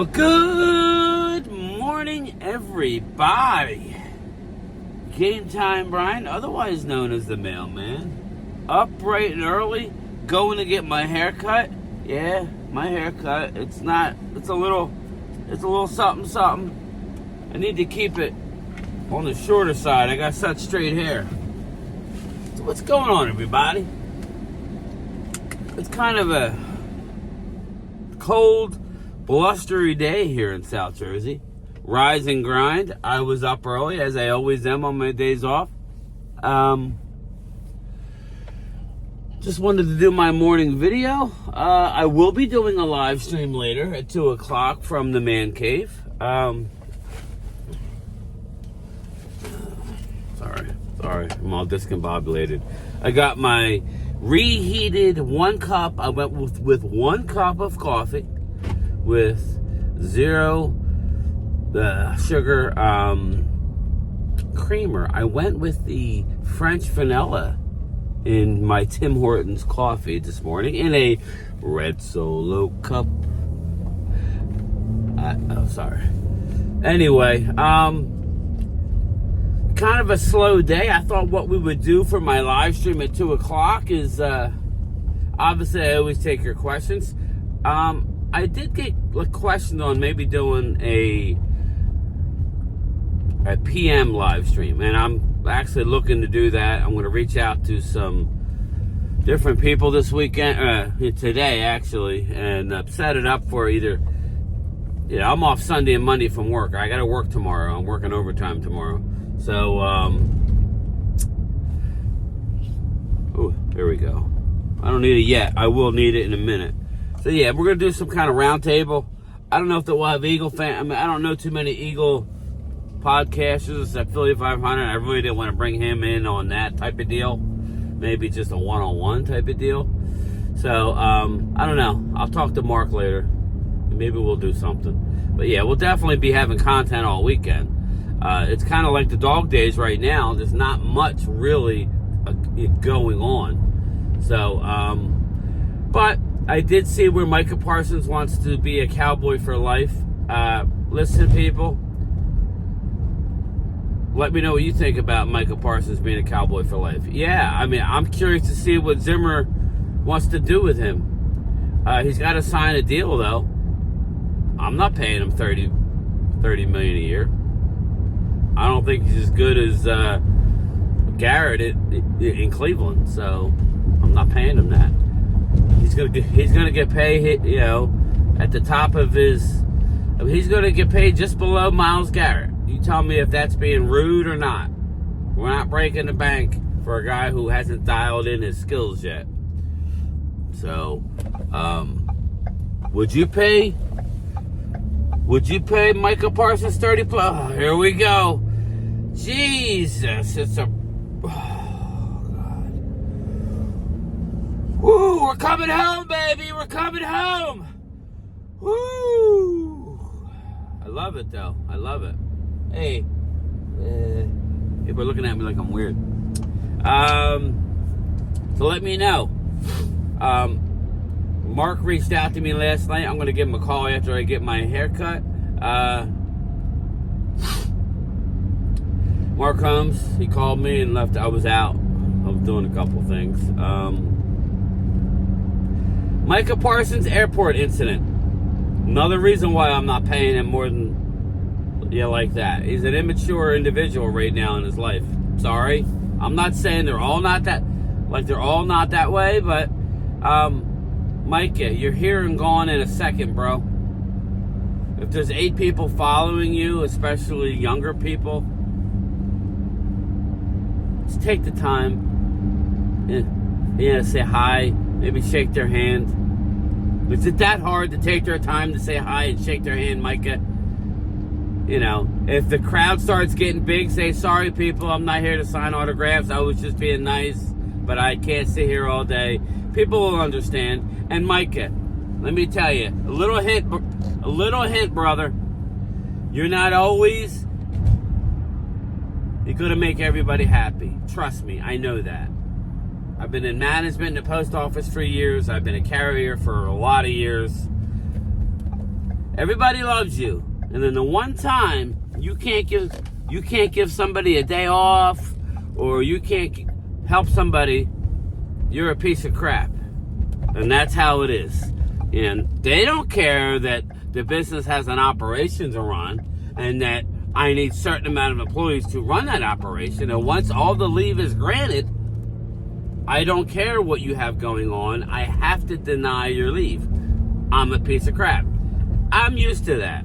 Well, good morning, everybody. Game Time Brian, otherwise known as the mailman. Up bright and early, going to get my hair cut. Yeah, my haircut. It's a little something. I need to keep it on the shorter side. I got such straight hair. So what's going on, everybody? It's kind of a cold, blustery day here in South Jersey. Rise and grind. I was up early, as I always am on my days off. Just wanted to do my morning video. I will be doing a live stream later at 2 o'clock from the man cave. Sorry, I'm all discombobulated. I got my reheated 1 cup. I went with 1 cup of coffee with 0 sugar creamer. I went with the French vanilla in my Tim Hortons coffee this morning in a red Solo cup. Sorry. Anyway, kind of a slow day. I thought what we would do for my live stream at 2 o'clock is, obviously I always take your questions. I did get a question on maybe doing a PM live stream, and I'm actually looking to do that. I'm going to reach out to some different people this weekend, today actually, and set it up for either, I'm off Sunday and Monday from work. I got to work tomorrow. I'm working overtime tomorrow. So, there we go. I don't need it yet. I will need it in a minute. So yeah, we're going to do some kind of round table. I don't know if we'll have Eagle fan. I don't know too many Eagle podcasters except Philly 500. I really didn't want to bring him in on that type of deal. Maybe just a one-on-one type of deal. So, I don't know. I'll talk to Mark later. Maybe we'll do something. But yeah, we'll definitely be having content all weekend. It's kind of like the dog days right now. There's not much really going on. So, but I did see where Micah Parsons wants to be a cowboy for life. Listen, people, let me know what you think about Micah Parsons being a cowboy for life. Yeah, I mean, I'm curious to see what Zimmer wants to do with him. He's got to sign a deal, though. I'm not paying him $30 million a year. I don't think he's as good as Garrett in Cleveland, so I'm not paying him that. He's gonna get paid, at the top of his. He's gonna get paid just below Myles Garrett. You tell me if that's being rude or not. We're not breaking the bank for a guy who hasn't dialed in his skills yet. So, would you pay Micah Parsons 30 plus? Oh, here we go. Jesus, it's a. Oh, God. Woo, we're coming home, baby. We're coming home. Woo. I love it, though. I love it. Hey. People are looking at me like I'm weird. So let me know. Mark reached out to me last night. I'm going to give him a call after I get my hair cut. Mark comes. He called me and left. I was out. I was doing a couple things. Micah Parsons Airport incident. Another reason why I'm not paying him more than like that. He's an immature individual right now in his life. Sorry. I'm not saying they're all not that way, but Micah, you're here and gone in a second, bro. If there's 8 people following you, especially younger people, just take the time. Say hi, maybe shake their hand. Is it that hard to take their time to say hi and shake their hand, Micah? If the crowd starts getting big, say, sorry, people, I'm not here to sign autographs. I was just being nice, but I can't sit here all day. People will understand. And Micah, let me tell you, a little hint, brother. You're not always going to make everybody happy. Trust me, I know that. I've been in management in the post office for years. I've been a carrier for a lot of years. Everybody loves you. And then the one time you can't give somebody a day off, or you can't help somebody, you're a piece of crap. And that's how it is. And they don't care that the business has an operation to run, and that I need a certain amount of employees to run that operation. And once all the leave is granted, I don't care what you have going on. I have to deny your leave. I'm a piece of crap. I'm used to that.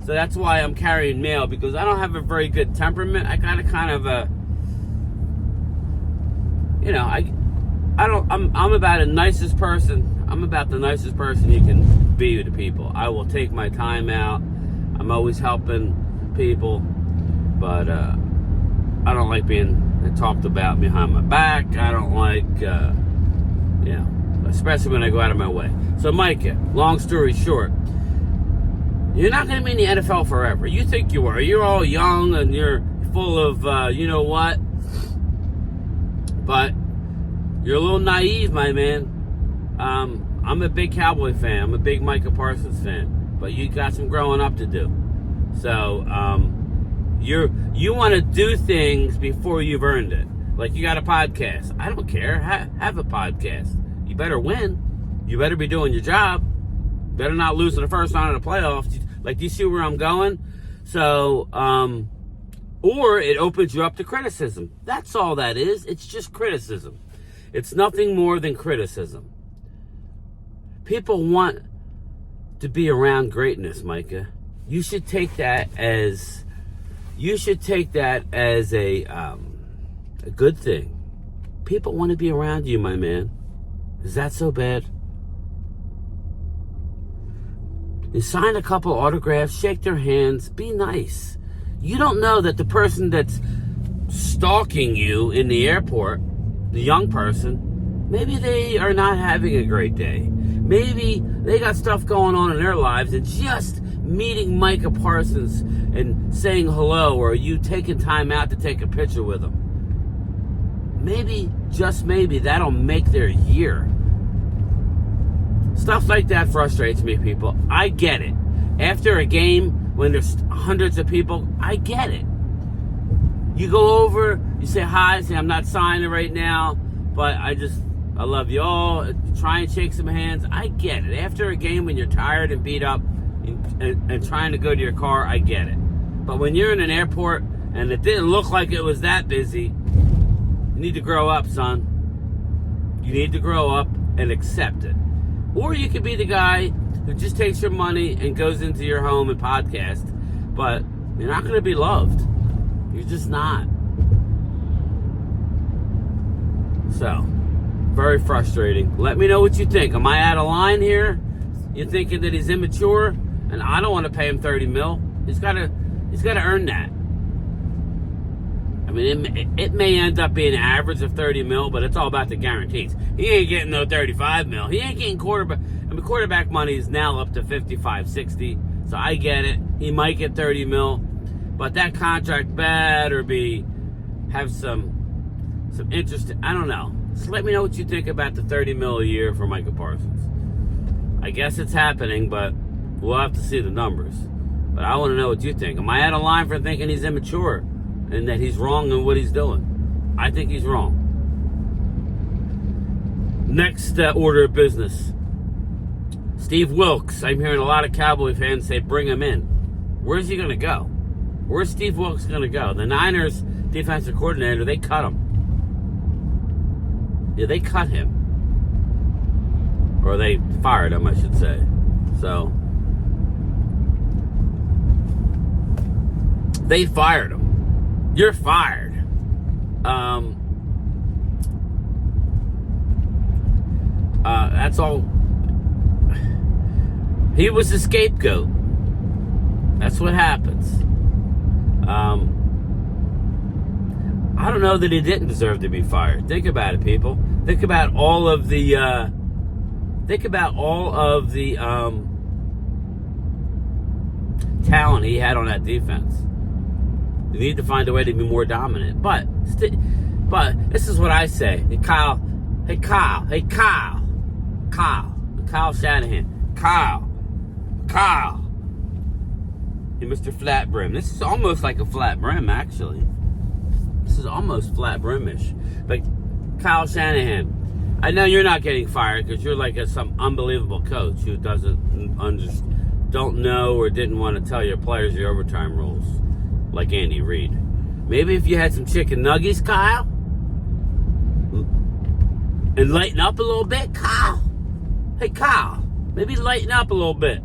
So that's why I'm carrying mail, because I don't have a very good temperament. I got a kind of a, I'm about the nicest person. I'm about the nicest person you can be to people. I will take my time out. I'm always helping people, but I don't like being talked about behind my back. I don't like, especially when I go out of my way. So Micah, long story short, you're not going to be in the NFL forever. You think you are. You're all young and you're full of, you know what? But you're a little naive, my man. I'm a big Cowboy fan. I'm a big Micah Parsons fan. But you got some growing up to do. So, you want to do things before you've earned it. Like, you got a podcast. I don't care. Have a podcast. You better win. You better be doing your job. Better not lose in the first round of the playoffs. Like, do you see where I'm going? So, or it opens you up to criticism. That's all that is. It's just criticism. It's nothing more than criticism. People want to be around greatness, Micah. You should take that as a good thing. People want to be around you, my man. Is that so bad? You sign a couple autographs, shake their hands, be nice. You don't know that the person that's stalking you in the airport, the young person, maybe they are not having a great day. Maybe they got stuff going on in their lives, and just meeting Micah Parsons and saying hello, or you taking time out to take a picture with them, maybe, just maybe, that'll make their year. Stuff like that frustrates me, people. I get it. After a game, when there's hundreds of people, I get it. You go over, you say hi, say I'm not signing right now, but I love you all. Try and shake some hands. I get it. After a game, when you're tired and beat up and trying to go to your car, I get it. But when you're in an airport and it didn't look like it was that busy, you need to grow up, son. You need to grow up and accept it. Or you could be the guy who just takes your money and goes into your home and podcast, but you're not going to be loved. You're just not. So, very frustrating. Let me know what you think. Am I out of line here? You're thinking that he's immature? And I don't want to pay him $30 million. He's got to earn that. I mean, it may end up being an average of $30 million, but it's all about the guarantees. He ain't getting no $35 million. He ain't getting quarterback. I mean, quarterback money is now up to $55, $60. So I get it. He might get $30 million, but that contract better have some interest. I don't know. Just let me know what you think about the $30 million a year for Micah Parsons. I guess it's happening, but we'll have to see the numbers. But I want to know what you think. Am I out of line for thinking he's immature and that he's wrong in what he's doing? I think he's wrong. Next order of business. Steve Wilkes. I'm hearing a lot of Cowboy fans say bring him in. Where's he going to go? Where's Steve Wilkes going to go? The Niners defensive coordinator, they cut him. Yeah, they cut him. Or they fired him, I should say. So, they fired him. You're fired. That's all. He was the scapegoat. That's what happens. I don't know that he didn't deserve to be fired. Think about it, people. Think about all of the talent he had on that defense. You need to find a way to be more dominant. But this is what I say. Kyle Shanahan. Kyle, Kyle. Hey, Mr. Flat Brim. This is almost like a flat brim, actually. This is almost flat brimish. But Kyle Shanahan, I know you're not getting fired because you're like some unbelievable coach who don't know or didn't want to tell your players your overtime rules, like Andy Reid. Maybe if you had some chicken nuggets, Kyle, and lighten up a little bit, Kyle. Hey, Kyle, maybe lighten up a little bit.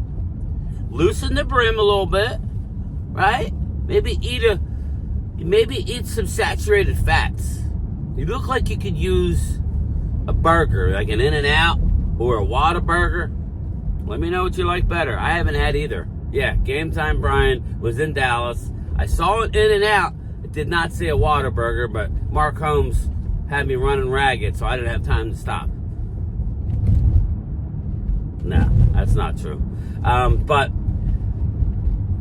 Loosen the brim a little bit, right? Maybe eat some saturated fats. You look like you could use a burger, like an In-N-Out or a Whataburger. Let me know what you like better. I haven't had either. Yeah, Game Time Brian was in Dallas. I saw an In-N-Out. It did not say a Whataburger, but Mark Holmes had me running ragged, so I didn't have time to stop. No, that's not true. But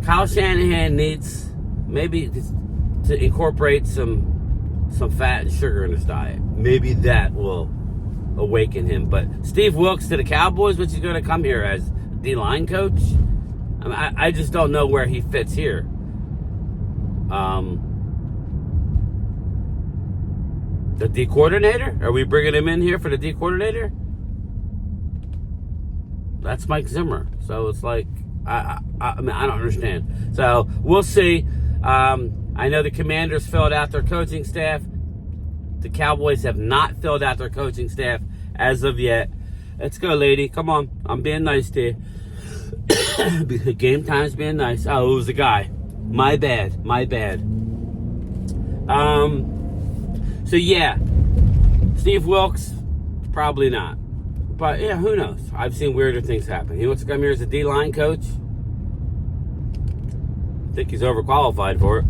Kyle Shanahan needs maybe to incorporate some fat and sugar in his diet. Maybe that will awaken him. But Steve Wilkes to the Cowboys, what's he going to come here as? D-line coach? I just don't know where he fits here. The D coordinator? Are we bringing him in here for the D coordinator? That's Mike Zimmer. So it's like, I mean, I don't understand. So we'll see. I know the Commanders filled out their coaching staff. The Cowboys have not filled out their coaching staff as of yet. Let's go, lady. Come on. I'm being nice to you. Game time's being nice. Oh, it was the guy. My bad. So yeah, Steve Wilkes, probably not. But yeah, who knows? I've seen weirder things happen. He wants to come here as a D-line coach. I think he's overqualified for it.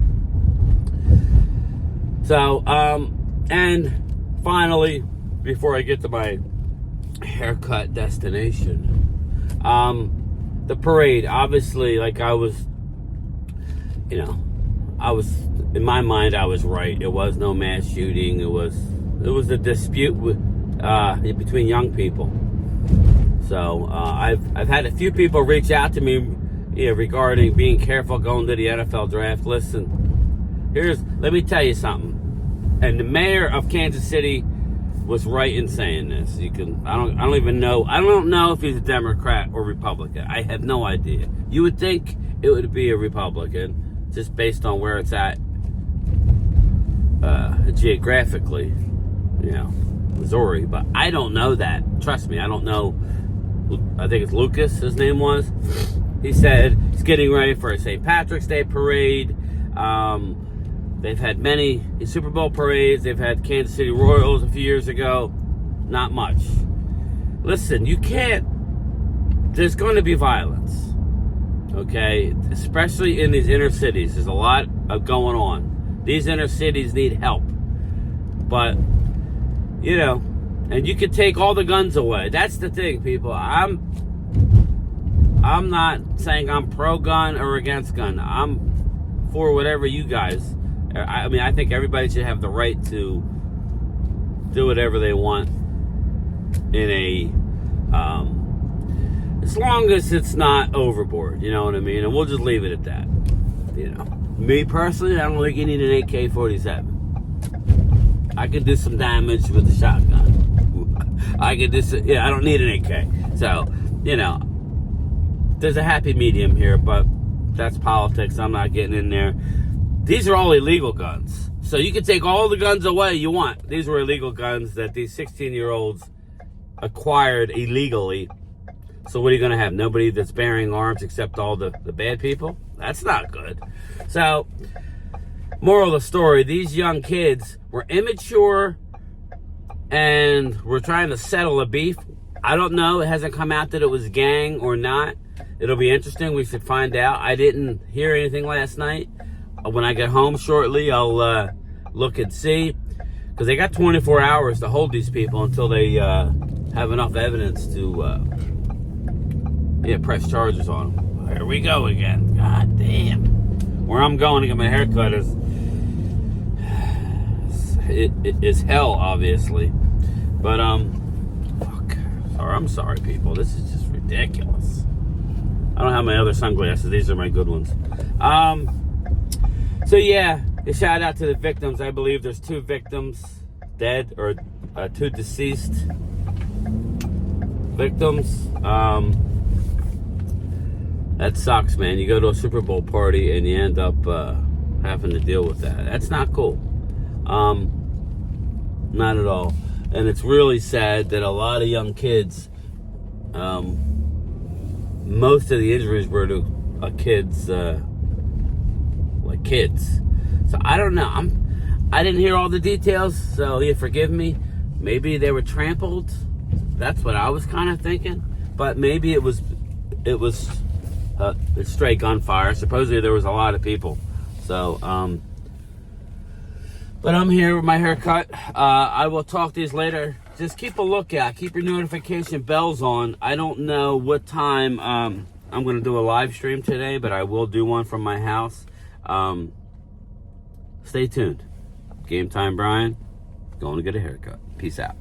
So, and finally, before I get to my haircut destination, the parade, obviously, like in my mind, I was right. It was no mass shooting. It was a dispute between young people. So I've had a few people reach out to me regarding being careful going to the NFL draft. Listen, let me tell you something. And the mayor of Kansas City was right in saying this. I don't even know. I don't know if he's a Democrat or Republican. I have no idea. You would think it would be a Republican, just based on where it's at geographically, Missouri. But I don't know that. Trust me, I don't know. I think it's Lucas, his name was. He said he's getting ready for a St. Patrick's Day parade. They've had many Super Bowl parades. They've had Kansas City Royals a few years ago. Not much. Listen, there's going to be violence. Okay? Especially in these inner cities. There's a lot of going on. These inner cities need help. But, and you can take all the guns away. That's the thing, people. I'm not saying I'm pro-gun or against gun. I'm for whatever you guys. I think everybody should have the right to do whatever they want as long as it's not overboard, you know what I mean? And we'll just leave it at that. Me personally, I don't think you need an AK-47. I could do some damage with a shotgun. I don't need an AK. So, there's a happy medium here, but that's politics. I'm not getting in there. These are all illegal guns. So you can take all the guns away you want. These were illegal guns that these 16-year-olds acquired illegally. So what are you going to have? Nobody that's bearing arms except all the bad people? That's not good. So, moral of the story, these young kids were immature and were trying to settle a beef. I don't know. It hasn't come out that it was gang or not. It'll be interesting. We should find out. I didn't hear anything last night. When I get home shortly, I'll look and see. Because they got 24 hours to hold these people until they have enough evidence to press charges on them. Here we go again. God damn. Where I'm going to get my haircut is hell, obviously. But, fuck. I'm sorry, people. This is just ridiculous. I don't have my other sunglasses. These are my good ones. So yeah, a shout out to the victims. I believe there's 2 victims dead, or 2 deceased victims. That sucks, man. You go to a Super Bowl party and you end up having to deal with that. That's not cool. Not at all. And it's really sad that a lot of young kids, most of the injuries were to kids, like kids. So I don't know. I didn't hear all the details, so yeah, forgive me. Maybe they were trampled. That's what I was kind of thinking. But maybe it was a straight gunfire. Supposedly there was a lot of people. So, but I'm here with my haircut. I will talk to you later. Just keep a lookout. Keep your notification bells on. I don't know what time I'm going to do a live stream today, but I will do one from my house. Stay tuned. Game Time Brian, going to get a haircut. Peace out.